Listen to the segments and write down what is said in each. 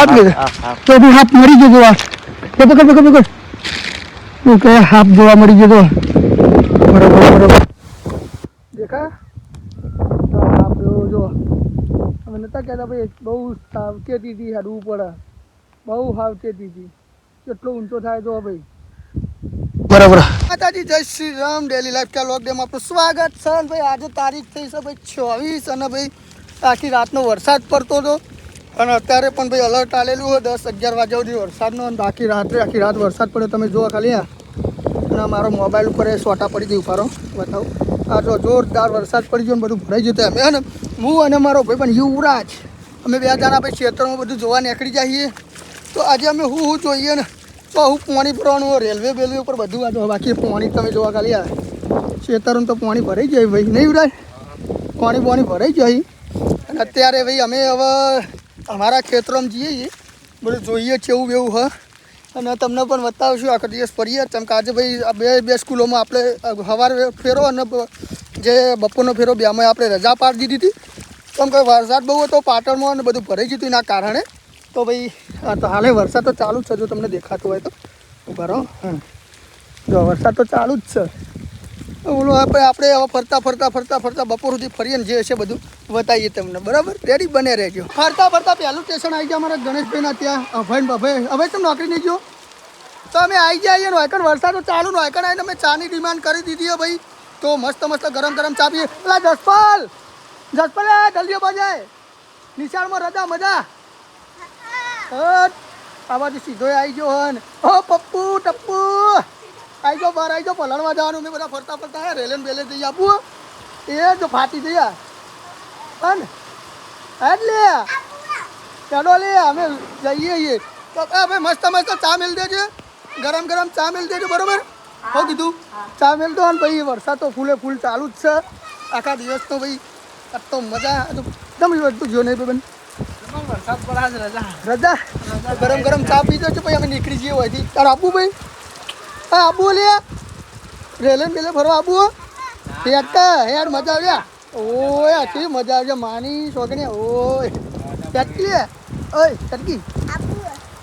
Half તો બી half મરી ગયો જોવા એ પકડ ઓકે હાફ જોવા મળી ગયો બરોબર દેખા તો હાફ જો અમે નતા કહેતા ભાઈ બહુ સાવચેતીથી હાડવું પડે બહુ સાવચેતીથી કેટલો ઊંચો થાય તો ભાઈ બરાબર માતાજી જય Shri Ram daily lifestyle vlog ડેમાં આપણું સ્વાગત છે અને ભાઈ આજે તારીખ થઈ છે ભાઈ 24 અને ભાઈ આખી રાતનો વરસાદ પડતો હતો અને અત્યારે પણ ભાઈ અલર્ટ આલેલું હોય 10-11 વાગ્યા સુધી વરસાદનો અને આખી રાત વરસાદ પડ્યો તમે જુઓ ખાલી અને મારો મોબાઈલ ઉપર એ સોટા પડી ગઈ ઉપારો બતાવું આ જો જોરદાર વરસાદ પડી ગયો ને બધું ભરાઈ જતું અમે અને હું અને મારો ભાઈ પણ યુવરાજ અમે બે જણા ભાઈ ક્ષેત્રમાં બધું જોવા નીકળી જઈએ તો આજે અમે હું જોઈએ ને તો હું પાણી ભરવાનું રેલવે ઉપર બધું આ બાકી પાણી તમે જોવા ખાલી આ ખેતરમાં તો પાણી ભરાઈ જાય ભાઈ નહીં યુવરાજ પાણી ભરાઈ જાય અને અત્યારે ભાઈ અમે હવે અમારા ખેતરમાં જઈએ બધું જોઈએ છે એવું હ અને તમને પણ બતાવશું આખો દિવસ ફરીએ કેમ કે આજે ભાઈ બે સ્કૂલોમાં આપણે સવારે ફેરો અને જે બપોરનો ફેરો બેમાં આપણે રજા પાડી દીધી હતી કેમ કે વરસાદ બહુ હતો પાટણમાં અને બધું ભરાઈ ગયું એના કારણે તો ભાઈ તો હાલે વરસાદ તો ચાલુ જ છે જો તમને દેખાતું હોય તો બરાબર જો વરસાદ તો ચાલુ જ છે બોલો આપણે હવે ફરતા બપોર સુધી ફરીએ ને જે હશે બધું બતાવીએ તમને બરાબર રેડી બને રહેજો ફરતા પહેલું સ્ટેશન આવી ગયા અમારા ગણેશભાઈના ત્યાં હવે કેમ નોકરી નહીં ગયો તો અમે આવી જઈએ નોયકણ વરસાદ તો ચાલુ નોયકણ આવીને અમે ચાની ડિમાન્ડ કરી દીધી હે ભાઈ તો મસ્ત ગરમ ચા પીએ પેલા જસપાલ જલ્દી બજાય નિશાળમાં રજા મજા આ બાજુ સીધો આવી ગયો હન ઓ ટપ્પુ આવી જાઓ બહાર આવી જાઓ પલળવા જવાનું મેં બધા ફરતા રેલેન બેલે જઈ આપું એ જો ફાટી જઈએ હન એટલે ચાલો લે અમે જઈએ તો ભાઈ મસ્ત ચા મેળ દેજે ગરમ ચા મેળ દેજો બરોબર હો કીધું ચા મેળ દો ને ભાઈ વરસાદ તો ફૂલ ચાલુ જ છે આખા દિવસ તો ભાઈ તો મજા એકદમ બધું જો નહીં બેન વરસાદ પડે રજા ગરમ ચા પી દો ભાઈ અમે નીકળી જઈએ હોયથી તાર આપવું ભાઈ હા આપવું લે રેલેન બેલે ફરવા આપવું હેડ મજા આવ્યા ઓય આખી મજા આવશે માની શોખની ઓય ચટકી લે ઓય ચટકી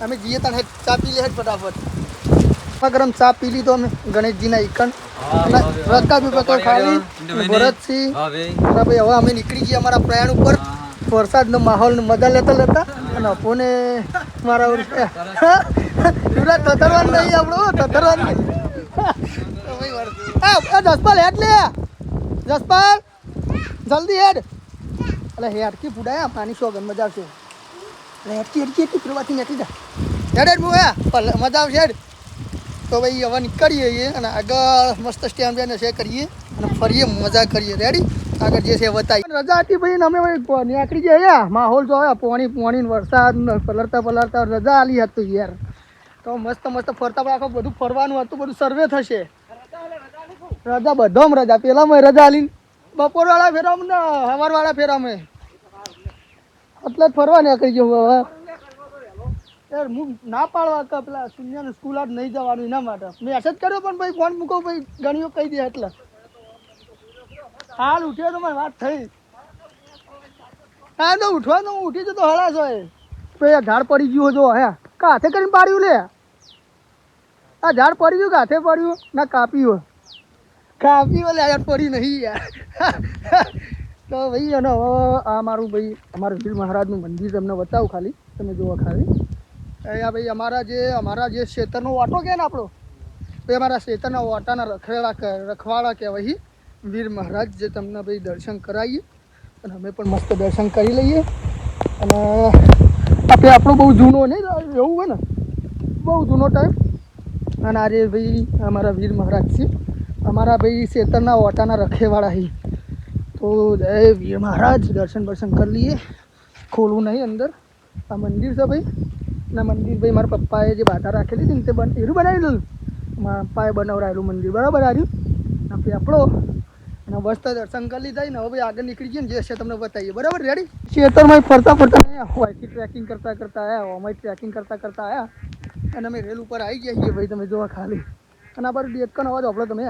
અમે જઈએ તને ચા પી લે હેડ ફટાફટ ગરમ ચા પી લીધો અમે ગણેશજીના ઈકણ રસ્તા બી પતો ખાલી ભરતસિંહ ભાઈ હવે અમે નીકળી જઈએ અમારા પ્રયાણ ઉપર વરસાદનો માહોલ મજા લેતા અને અપોને મારા તતરવાનું નહીં આપણું તતરવાનું નહીં જસપાલ હેડ લે જસપાલ જલ્દી હેડ એટલે હેડકી ફૂડાયા પાણી શોગન મજા આવશે એટલે હેડકી ફરવાથી નીકળી જા હેડ મજા આવશે હેડ તો ભાઈ હવે નીકળીએ અને આગળ મસ્ત સ્ટેન્ડ બેન છે કરીએ અને ફરીએ મજા કરીએ રેડી આગળ જે છે બતાવી રજા હતી ભાઈ ને અમે નીકળી જઈએ માહોલ જો પાણી વરસાદ પલળતા રજા આલી હતું યાર તો મસ્ત ફરતા આખો બધું ફરવાનું હતું બધું સર્વે થશે રજા બધામાં રજા પેલામાં રજા આલી બપોરવાળા ફેરામાં ને સવારવાળા ફેરામાં એટલે જ ફરવા નીકળી ગયો હવે યાર હું ના પાડવા કે પેલા શૂન્યનું સ્કૂલ આજ નહીં જવાનું એના માટે મેસેજ કર્યો પણ ભાઈ ફોન મૂકો ભાઈ ગણીઓ કહી દે એટલે હાલ ઉઠ્યો તો મારી વાત થઈ હા તો ઉઠવાનું હું ઉઠી જતો હળાશ હોય ભાઈ આ ઝાડ પડી ગયું જો હે હાથે કરીને પાડ્યું લે આ ઝાડ પડી ગયું કે હાથે પડ્યું ના કાપ્યું લે યાર પડી નહીં યાર તો ભાઈ અને હવે આ મારું ભાઈ અમારું વીર મહારાજનું મંદિર તમને બતાવું ખાલી તમે જુઓ ખાલી અહીંયા ભાઈ અમારા જે ક્ષેત્રનો ઓટો કે ને આપણો ભાઈ અમારા ક્ષેત્રના ઓટાના રખવાડા કહેવાય વીર મહારાજ જે તમને ભાઈ દર્શન કરાવીએ અને અમે પણ મસ્ત દર્શન કરી લઈએ અને આપણો બહુ જૂનો નહીં એવું હોય ને બહુ જૂનો ટાઈમ અને આજે ભાઈ અમારા વીર મહારાજ છે અમારા ભાઈ ક્ષેત્રના ઓટાના રખેવાળા છે તો જય વીર મહારાજ દર્શન કરી લઈએ ખોલવું નહીં અંદર આ મંદિર છે ભાઈ ના મંદિર ભાઈ મારા પપ્પાએ જે બાધા રાખેલી હતી ને તે એરું બનાવેલું મારા પપ્પાએ બનાવડાવેલું મંદિર બરાબર આવ્યું આપણે આપણો અને મસ્ત દર્શન કરી લીધા ને હવે આગળ નીકળી જઈએ ને જે હશે તમને બતાવીએ બરાબર રેડી ખેતરમાં ફરતા હોયથી ટ્રેકિંગ કરતા આવ્યા અમારી ટ્રેકિંગ કરતા આવ્યા અને અમે રેલ ઉપર આવી ગયા છીએ ભાઈ તમે જોવા ખાલી અને આ બાજુ ડેટકનો અવાજ આપણો તમે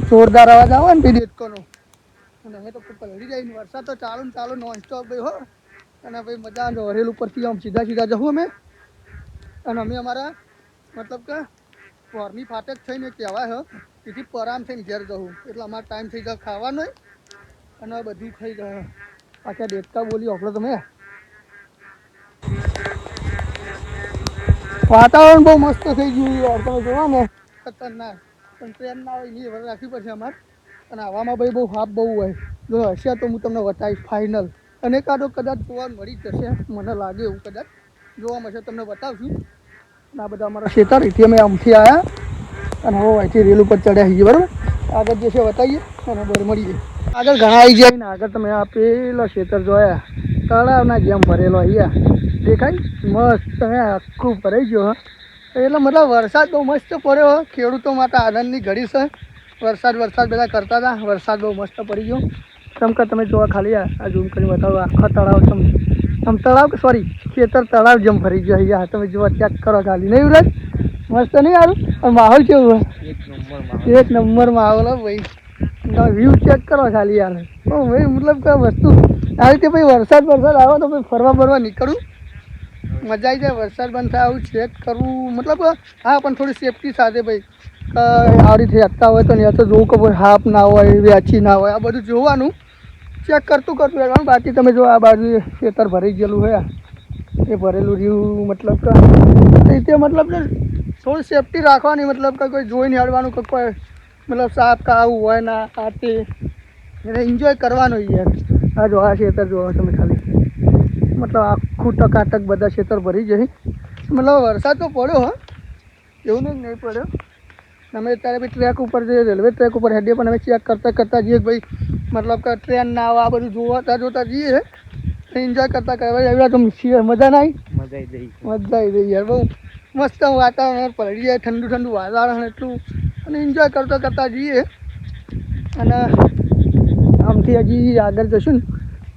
જોરદાર અવાજ આવે ને ડેટકોનો અને હવે તો પલળી જાય વરસાદ તો ચાલુ ને ચાલુ નોન સ્ટોપ ભાઈ હો અને ભાઈ મજા આવે રેલ ઉપરથી આમ સીધા સીધા જવું અમે અને અમે અમારા મતલબ કે પોરની ફાટક થઈને કહેવાય હો તેથી પરામ થઈને ઘેર જવું એટલે અમારો ટાઈમ થઈ જાય ખાવાનો અને બધી થઈ જાય પાછા દેખતા બોલી આપણો તમે વાતાવરણ બહુ મસ્ત થઈ ગયું યાર તમે જોવા ને ખતરનાક પણ ટ્રેન ના હોય એની વર રાખવી પડશે અમારે અને હવામાં ભાઈ બહુ હાફ બહુ હોય જો હશે તો હું તમને બતાવીશ ફાઇનલ અને કાં કદાચ જોવા મળી જશે મને લાગે એવું કદાચ જોવા મળશે તમને બતાવશું અને આ બધા અમારા ખેતર એથી અમે આમથી આવ્યા અને હવે અહીંથી રેલ ઉપર ચડ્યા છીએ બરાબર આગળ જે છે બતાવીએ અને બર મળીએ આગળ ઘણા આવી જાય ને આગળ તમે આ પેલો ખેતર જોયા તળાવના જેમ ભરેલો અહીંયા દેખાય મસ્ત આખું ભરાઈ ગયો એટલે મતલબ વરસાદ બહુ મસ્ત પડ્યો ખેડૂતો માટે આનંદની ઘડી છે વરસાદ બધા કરતા હતા વરસાદ બહુ મસ્ત પડી ગયો કેમ કે તમે જોવા ખાલી આ ઝૂમ કરી બતાવો આખા તળાવ આમ તળાવ સોરી ખેતર તળાવ જેમ ભરી ગયો અહીંયા તમે જોવા ચેક કરો ખાલી નહીં યુવરાજ મસ્ત નહીં સારું અને માહોલ કેવું હોય એક નંબર માહોલ ભાઈ વ્યૂ ચેક કરો ખાલી યાર ભાઈ મતલબ કે વસ્તુ આ રીતે ભાઈ વરસાદ આવે તો ભાઈ ફરવા નીકળું મજા આવી જાય વરસાદ બંધ થાય આવું ચેક કરવું મતલબ હા પણ થોડી સેફટી સાથે ભાઈ આવી રીતે આપતા હોય તો ત્યાં તો જોવું કે ભાઈ હાફ ના હોય વ્યાચી ના હોય આ બધું જોવાનું ચેક કરતું રહેવાનું બાકી તમે જો આ બાજુ ખેતર ભરી ગયેલું હોય એ ભરેલું રહ્યું મતલબ કે રીતે મતલબ ને થોડી સેફટી રાખવાની મતલબ કે કોઈ જોઈને હેડવાનું કે કોઈ મતલબ સાફ કે આવું હોય ના આ તે એને એન્જોય કરવાનું યાર આ જો આ ખેતર જોવો તમે ખાલી મતલબ આખું ટકાટક બધા ખેતર ભરી જાય મતલબ વરસાદ તો પડ્યો હા એવું નહીં પડ્યો અમે અત્યારે ભાઈ ટ્રેક ઉપર જઈએ રેલવે ટ્રેક ઉપર હેડીએ પણ અમે ચેક કરતાં જઈએ ભાઈ મતલબ કે ટ્રેન ના આવે આ બધું જોતા જઈએ એન્જોય કરતા એવા તો મજા ના આવી મજા આવી ગઈ યાર બહુ મસ્ત વાતાવરણ પડી જાય ઠંડુ વાતાવરણ એટલું અને એન્જોય કરતા જઈએ અને આમથી હજી આગળ જશું ને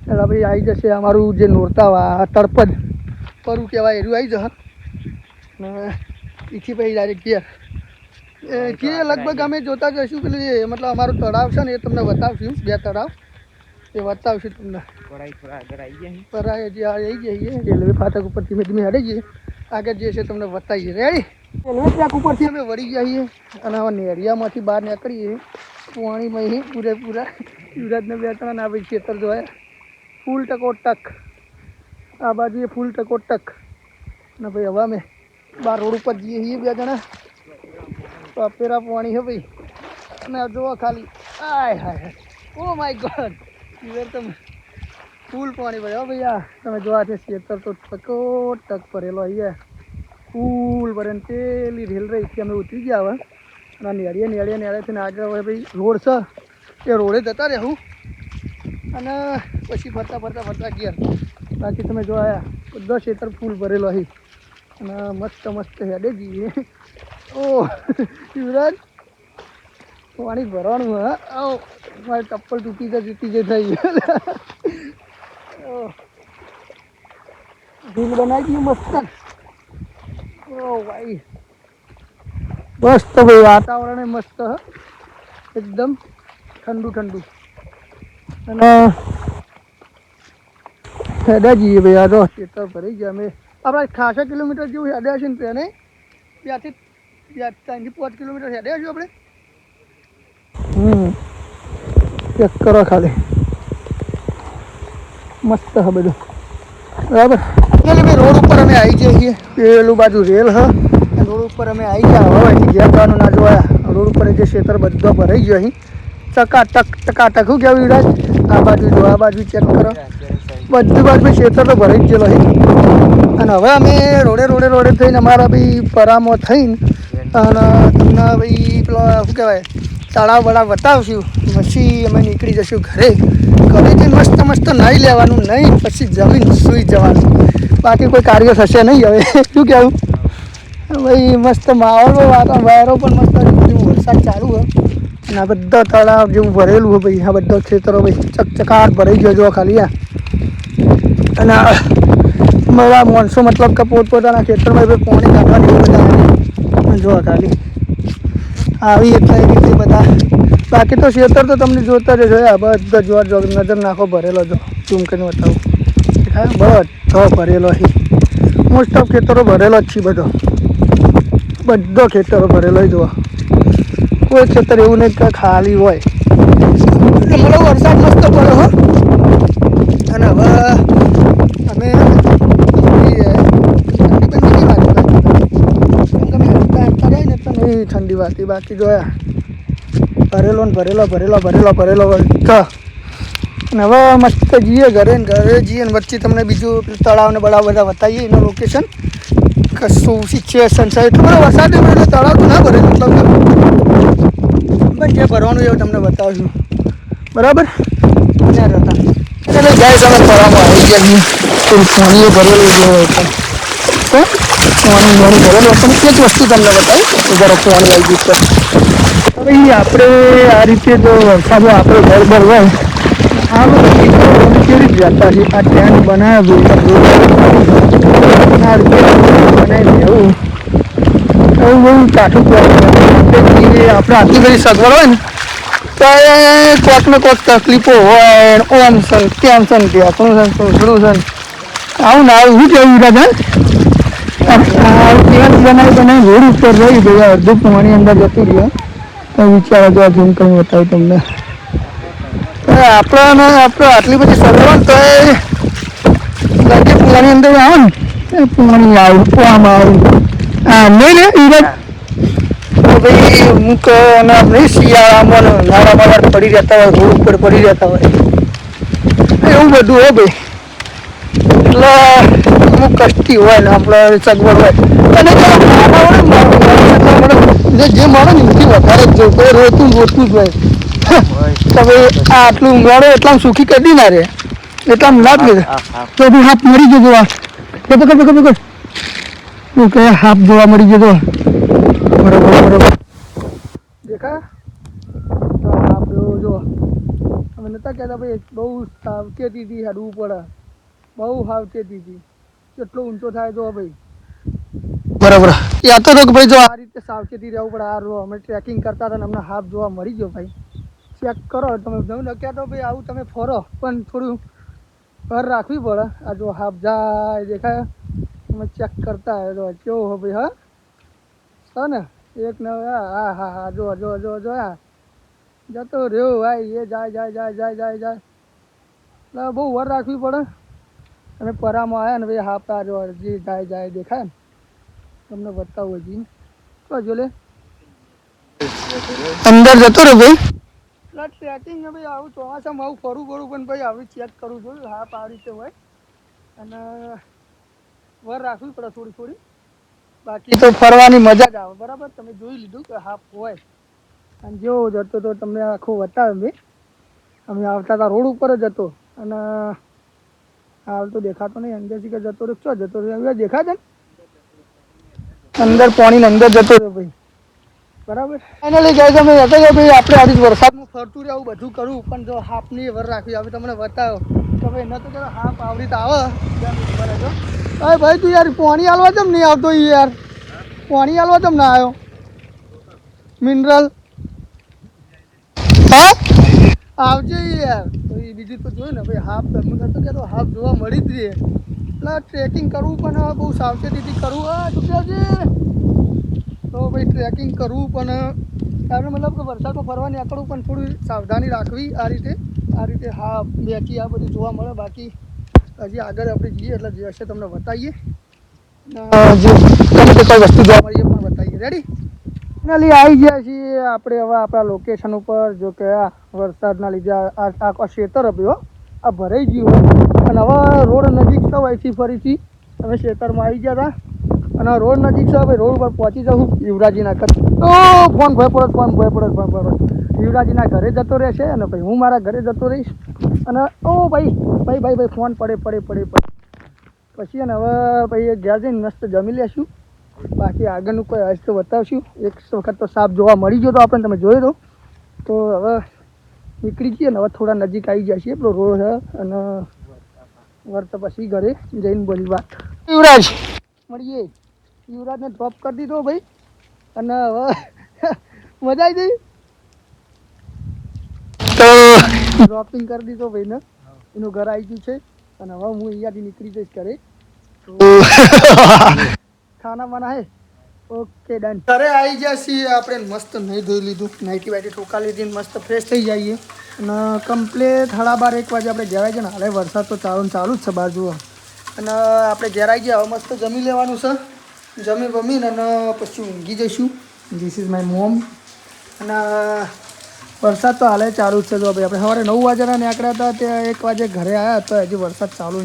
એટલે ભાઈ આવી જશે અમારું જે નોરતા તળપદ પરું કહેવાય એરું આવી જશે અને એથી પછી ડાયરેક્ટ ઘેર જે લગભગ અમે જોતા જઈશું પેલું એ મતલબ અમારું તળાવ છે ને એ તમને બતાવશું 2 તળાવ એ બતાવશું તમને આવી જઈએ રેલવે ફાટક ઉપર ધીમે ધીમે હડી જઈએ આગળ જે છે તમને બતાવીએ રેડી રેલવે ટ્રેક ઉપરથી અમે વળી જઈએ અને હવે નેરિયામાંથી બહાર નીકળીએ પાણીમાં પૂરેપૂરા યુવરાજને 2 ત્રણ આ ભાઈ ખેતર જોયા ફૂલ ટકોટક આ બાજુ એ ફૂલ ટકોટક અને ભાઈ હવે અમે બહાર રોડ ઉપર જઈએ છીએ 2 જણા તો પેરા પાણી હે ભાઈ અને જુઓ ખાલી આય હાય ઓ માય ગોડ ઈવર તમે ફૂલ પાણી ભર્યો ભાઈ આ તમે જોવા છે ખેતર તો ટકોટક ભરેલો અહીંયા ફૂલ ભરે ને પેલી રેલ રહી અમે ઉતરી ગયા હવે અને નેળિયાથી આગળ હવે ભાઈ રોડ છે એ રોડે જતા રહેવું અને પછી ફરતા ગયા બાકી તમે જો આયા બધા ખેતર ફૂલ ભરેલો અહીં અને મસ્ત હેડે જઈએ ઓ યુવરાજ પાણી ભરવાનું હા આવો મારી ચપ્પલ તૂટી જાય થઈ ઢીલ બનાવી દઈએ મસ્ત ઓ ભાઈ મસ્ત ભાઈ વાતાવરણ મસ્ત એકદમ ઠંડુ અને હેડા જઈએ ભાઈ આ તો ખેતર ભરી ગયા અમે આપણે ખાસા કિલોમીટર જેવું હેડ્યા છે ને ટ્રેને ત્યાંથી 5 કિલોમીટર હેડ્યા છીએ આપણે ચેક કરો ખાલી મસ્ત હ બધું બરાબર એટલે ભાઈ રોડ ઉપર અમે આવી જઈએ છીએ પેલું બાજુ રેલ હ રોડ ઉપર અમે આવી ગયા હવે અહીંથી ઘેર જવાનું ના જોયા રોડ ઉપર જે ખેતર બધો ભરાઈ ગયો અહીં ટકાટક શું કહેવું યુવરાજ આ બાજુ ચેક કરો બધી બાજુ ખેતર તો ભરાઈ જ ગયેલો અહીં અને હવે અમે રોડે થઈને અમારા ભાઈ પરામો થઈને અને તમને ભાઈ પેલો શું કહેવાય તળાવ બળાવ બતાવશું પછી અમે નીકળી જઈશું ઘરેથી મસ્ત નાહી લેવાનું નહીં પછી જમીન સૂઈ જવાનું બાકી કોઈ કાર્ય થશે નહીં હવે શું કહેવું ભાઈ મસ્ત માહોલ વાયરો પણ મસ્ત જેવું વરસાદ ચાલુ હોય અને આ બધા તળાવ જેવું ભરેલું હોય ભાઈ આ બધા ખેતરો ભાઈ ચકચકાટ ભરાઈ ગયો જો ખાલી અને મારા માણસો મતલબ કે પોતપોતાના ખેતરમાં ભાઈ પાણી કાઢવાની બધા જો ખાલી આવી એટલે એ રીતે બધા બાકી તો ખેતર તો તમને જોતા જ જોયા બધા જોવા જો નજર નાખો ભરેલો જો ઝૂમ કરીને બતાવું હા બધો ભરેલો છે મોસ્ટ ઓફ ખેતરો ભરેલો જ છે બધો ખેતરો ભરેલો જ જોવા કોઈ ખેતર એવું નહીં કે ખાલી હોય એટલે વરસાદ મસ્ત પડ્યો હો અને હવે અમે ઠંડી વાતી બાકી જોયા ભરેલો ને ભરેલો અને હવે મસ્ત જઈએ ઘરે જઈએ ને વચ્ચે તમને બીજું તળાવ ને બળાવ બધા બતાવીએ એનું લોકેશન કશું સિચ્યુએશન છે એટલું બધો વરસાદ એટલે તળાવ તો ના ભરે મતલબ બસ જે ભરવાનું એવું તમને બતાવશું બરાબર ત્યાં હતા એટલે જાય તમે તળાવમાં આવી ગયા પાણીએ ભરેલું જેવું હતું પાણી ભરેલું હતું એક વસ્તુ તમને બતાવી જરા પાણી આવી ગયું છે હવે આપણે આ રીતે જો વરસાદ આપણે ઘર બર હોય આ બધું કેવી રીતે જતા છે આ ટેન્ટ બનાવ્યું આ રીતે બનાવી દેવું એવું બહુ કાઠું આપણે આટલી બધી સગવડ હોય ને તો કોઈક ને કોઈક તકલીફો હોય ઓમ સન તેમ સન કે આપણું સન થોડું સન આવું ને આવું શું કેવું દાદા બનાવી રોડ ઉપર રહી ગયા અડધું પાણી અંદર જતું રહ્યો તો વિચારો જો ઝૂમ કરીને બતાવું તમને આપણને આટલી બધી સગવડ તો ગાડી પાણી અંદર આવે ને પાણી આવ્યું આમાં આવ્યું હા નહીં ને ઈરાજ તો ભાઈ અમુક આપણે શિયાળામાં નાળામાં પડી રહેતા હોય રોડ ઉપર પડી રહેતા હોય એવું બધું હો ભાઈ એટલે અમુક કષ્ટી હોય ને આપણે સગવડ હોય અને જે મળે ને એથી વધારે જ જોયું કોઈ રોતું જ હોય તો ભાઈ આ આટલું મળે એટલા સુખી કરી ના રે એટલા લાભ લે તો ભાઈ હાફ મરી જતો આ એ પકડ ઓકે હાફ જોવા મળી જતો બરોબર દેખા તો હાફ જો અમે નતા કહેતા ભાઈ બહુ સાવચેતીથી હેડવું પડે બહુ સાવચેતીથી કેટલો ઊંચો થાય તો ભાઈ બરાબર યા તો ભાઈ જો આ રીતે સાવચેતી રહેવું પડે આ અમે ટ્રેકિંગ કરતા હતા ને અમને હાફ જોવા મળી ગયો ભાઈ ચેક કરો તમે જવું લખ્યા તો ભાઈ આવું તમે ફરો પણ થોડું ઘર રાખવી પડે આ જો હાફ જાય દેખાય તમે ચેક કરતા હોય તો કેવો હો ભાઈ હા ને એક ને હા જો હા જતો રહ્યો ભાઈ એ જાય એટલે બહુ વર રાખવી પડે અને પરામાં આવ્યા ને ભાઈ હાફ આ જો જે જાય દેખાય ને તમને બતાવું હજી તો જો લે અંદર જતો રે ભાઈ એટલે ટ્રેકિંગ ને ભાઈ આવું ચોમાસામાં આવું ફરું પણ ભાઈ આવી ચેક કરું છું હાફ આ રીતે હોય અને વર રાખવી પડે થોડી બાકી તો ફરવાની મજા જ આવે બરાબર તમે જોઈ લીધું કે હાફ હોય અને જેવો જતો તો તમને આખું બતાવે મેં અમે આવતા હતા રોડ ઉપર જ હતો અને હાલ તો દેખાતો નહીં અંદરથી કે જતો રહ્યો ચો જતો રહ્યો દેખાશે ને અંદર પાણી અંદર જતો રહ્યો ભાઈ બરાબર ફાઇનલી ગાઈસ અમે હતા કે ભાઈ આપણે આજે વરસાદમાં ફરતું રહેવું બધું કરવું પણ જો હાફની વર રાખવી હવે તમને બતાવ્યો તો ભાઈ ન તો કે હાફ આવડી તો આવે અરે ભાઈ તું યાર પાણી હાલવા કેમ નહીં આવતો યાર પાણી હાલવા કેમ ના આવ્યો મિનરલ હા આવજે યાર બીજું તો જોયું ને ભાઈ હાફ ગમે તો કે હાફ જોવા મળી જ રહે એટલે ટ્રેકિંગ કરવું પણ બહુ સાવચેતીથી કરવું તો ભાઈ ટ્રેકિંગ કરવું પણ આપણે મતલબ કે વરસાદમાં ફરવા નીકળવું પણ થોડી સાવધાની રાખવી આ રીતે હાફ બેકી આ બધું જોવા મળે બાકી હજી આગળ આપણે જઈએ એટલે જે હશે તમને બતાવીએ જે ગમે તે કોઈ વસ્તુ જોવા મળીએ પણ બતાવીએ રેડી ફાઇનલી આવી ગયા છીએ આપણે હવે આપણા લોકેશન ઉપર જો કે આ વરસાદના લીધે આ ખેતર રહ્યો આ ભરાઈ ગયું અને હવે રોડ નજીક છે અહીંથી ફરીથી અમે ખેતરમાં આવી ગયા હતા અને રોડ નજીક છે ભાઈ રોડ ઉપર પહોંચી જવું યુવરાજીના ઘર ફોન ભય પડે યુવરાજીના ઘરે જતો રહેશે અને ભાઈ હું મારા ઘરે જતો રહીશ અને ભાઈ ફોન પડે પછી અને હવે ભાઈ ઘેર જઈને મસ્ત જમી લેશું બાકી આગળનું કોઈ હશ તો બતાવશું એક વખત તો સાપ જોવા મળી ગયો તો આપણને તમે જોયો તો હવે નીકળી જઈએ ને હવે થોડા નજીક આવી જાય છે પેલો રોડ છે અને વર્ત પછી ઘરે જઈને બોલી વાત યુવરાજ મળીએ યુવરાજને ડ્રોપ કરી દીધો ભાઈ અને હવે મજા આવી ગઈ ડ્રોપિંગ કરી દીધો ભાઈને, એનું ઘર આવી ગયું છે અને હવે હું અહીંયાથી નીકળી જઈશ ઘરે. ખાના વાના હે ઓકે ડન. ઘરે આવી ગયા છીએ આપણે, મસ્ત નહીં ધોઈ લીધું, નાઇટી વાઇટી ઠોકા લીધી, મસ્ત ફ્રેશ થઈ જઈએ અને કમ્પ્લેટ 12:30 વાગે આપણે ઘેર આવી જાય ને. હાલે વરસાદ તો ચાલુ જ છે બહાર જુઓ. અને આપણે ઘેર આવી ગયા, હવે મસ્ત જમી લેવાનું છે. જમીને અને પછી ઊંઘી જઈશું. This is my mom. અને વરસાદ તો હાલે ચાલુ જ છે. જો ભાઈ આપણે સવારે 9 વાગ્યાના નીકળ્યા હતા, ત્યાં 1 વાગે ઘરે આવ્યા તો હજી વરસાદ ચાલુ.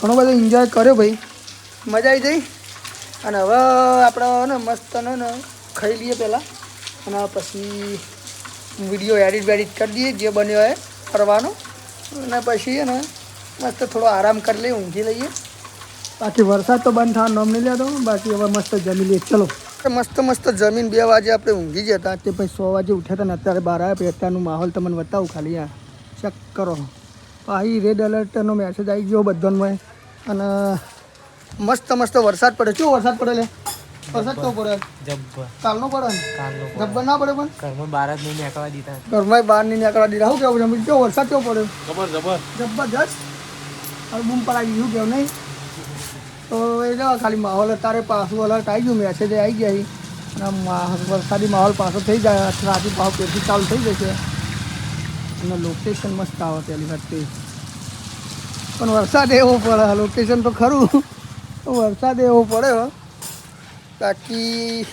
ઘણો બધો એન્જોય કર્યો ભાઈ, મજા આવી જઈ. અને હવે આપણે ને મસ્ત ને ખાઈ લઈએ પહેલાં અને પછી વિડીયો એડિટ કરી દઈએ જે બન્યો હોય કરવાનો. અને પછી ને મસ્ત થોડો આરામ કરી લઈએ, ઊંઘી લઈએ. બાકી વરસાદ તો બંધ થવાનો નામ નહીં લેતો. બાકી હવે મસ્ત જમી લઈએ. ચલો મસ્ત જમીન 2 વાગે આપણે ઊંઘી ગયા હતા, તે પછી 6 વાગે ઉઠ્યા હતા ને અત્યારે 12 આવ્યા. પછી અત્યારનું માહોલ તમને બતાવું ખાલી, આ ચેક કરો. અહીં રેડ એલર્ટનો મેસેજ આવી ગયો બધામાં. અને મસ્ત વરસાદ પડે. કેવો વરસાદ પડે લે? વરસાદ કેવો પડે? કાલનો પડે ને? જબ્બર ના પડે પણ ઘરમાં બહાર જ નહીં નીકળવા દીધા. ઘરમાં બહાર નહીં નીકળવા દીધા. શું કેવું છે? કેવો વરસાદ કેવો પડ્યો? જબરજસ્ત. હવે બૂમ પડાવી શું કેવું નહીં? તો એ જો ખાલી માહોલ અત્યારે પાછું અલર્ટ આવી ગયું, મેસેજ આવી ગયા અને વરસાદી માહોલ પાછો થઈ જાય. રાતે પાછો પેરથી ચાલુ થઈ જશે અને લોકેશન મસ્ત આવે પહેલી વાત તે. પણ વરસાદ એવો પડે, લોકેશન તો ખરું, વરસાદ એવો પડે. બાકી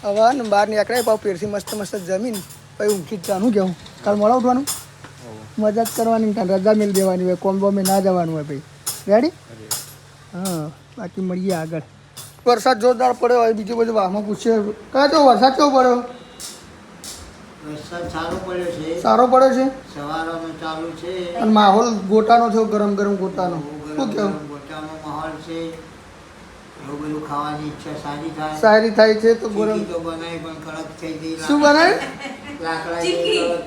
હવે ને બહાર નીકળાય પાછું પેરથી મસ્ત જમીન પછી ઊંઘી જ જાનું. કેવું કાલ મોડા ઉઠવાનું, મજા જ કરવાની, કાલ રજા મેળ દેવાની હોય, કોમ્બો મેં ના જવાનું હોય ભાઈ. રેડી? હા, બાકી મળીએ આગળ. વરસાદ જોરદાર પડ્યો હોય. બીજું બધું વાહમાં પૂછીએ કયા તો વરસાદ કેવો પડ્યો? વરસાદ સારો પડ્યો છે. સારો પડ્યો છે. સવારમાં ચાલુ છે અને માહોલ ગોટાનો થયો, ગરમ ગોટાનો. શું કેવું? ગોટાનો માહોલ છે. એવું બધું ખાવાની ઈચ્છા સારી થાય છે. તો ગરમ તો બનાવી પણ કડક થઈ ગઈ. શું બનાવી? લાકડા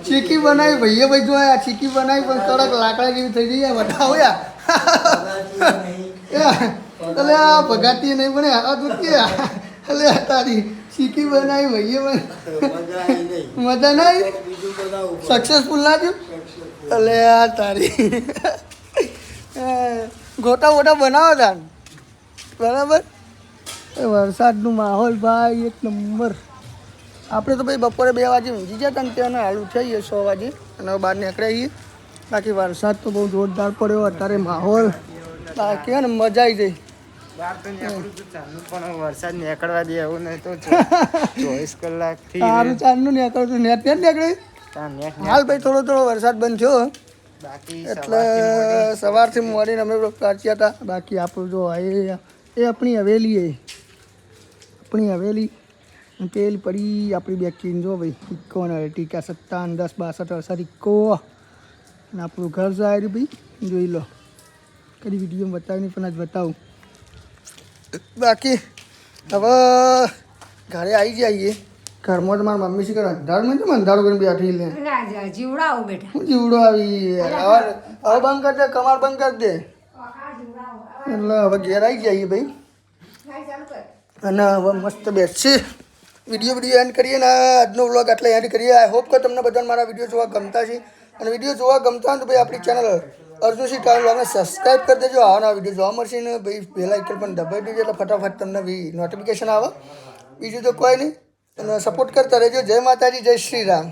ચીકી બનાવી ભાઈએ ભાઈ. જો આ ચીકી બનાવી પણ કડક લાકડા જેવી થઈ ગઈ. બતાવો યાર. એટલે આ ભગાતી નહીં પણ આ તો કે એટલે તારી ચીકી બનાવી ભાઈએ પણ મજા નહીં, સક્સેસફુલ ના થયું. એટલે આ તારી ગોટા બનાવો તાર બરાબર. વરસાદનું માહોલ ભાઈ એક નંબર. આપણે તો ભાઈ બપોરે 2 વાગે ઊંઘી જતા ને ત્યાં હાલ ઉઠાઈએ 6 વાગે અને બહાર નીકળાઈએ. બાકી વરસાદ તો બહુ જોરદાર પડ્યો અત્યારે માહોલ. બાકી ને મજા આવી જાય. બહાર તો નીકળું તો ચાલુ પણ વરસાદ નીકળવા દે એવું નહીં તો 24 કલાકથી સારું ચાલનું નીકળતું નેટ નીકળે. હાલ ભાઈ થોડો વરસાદ બંધ થયો બાકી એટલે સવારથી મળીને અમે કાઢ્યા હતા. બાકી આપણું જો એ આપણી હવેલી પેલી પડી આપણી બેકીને જો ભાઈ ઇક્કો ને ટીકા 57 10 62 68 ઇક્કો. અને આપણું ઘર જાય ભાઈ જોઈ લો. કદી વિડીયો બતાવીને પણ આજ બતાવું. બાકી હવે ઘરે આવી જઈએ. ઘરમાં તો મારી મમ્મી શું કરે અંધારું નહીં, અંધારું કરીને બેઠી લે જીવડો બેઠા. હું જીવડો આવી હવે બંધ કરી દે, કમાર બંધ કરી દે. એટલે હવે ઘેર આવી જઈએ ભાઈ અને હવે મસ્ત બેસશે. વિડીયો એન્ડ કરીએ ને આજનો વ્લોગ આટલા એન્ડ કરીએ. આઈ હોપ કે તમને બધાને મારા વિડીયો જોવા ગમતા છે. અને વિડીયો જોવા ગમતા હોય તો ભાઈ આપણી ચેનલ અર્જુનસિંહ ટ્રાવેલ વ્લોગને સબસ્ક્રાઈબ કરી દેજો. આવા વિડીયો જોવા મળશે ને ભાઈ બેલ આઇકન પણ દબાવી દેજો એટલે ફટાફટ તમને નોટિફિકેશન આવે. બીજું તો કોઈ નહીં. અને સપોર્ટ કરતા રહેજો. જય માતાજી, જય શ્રી રામ.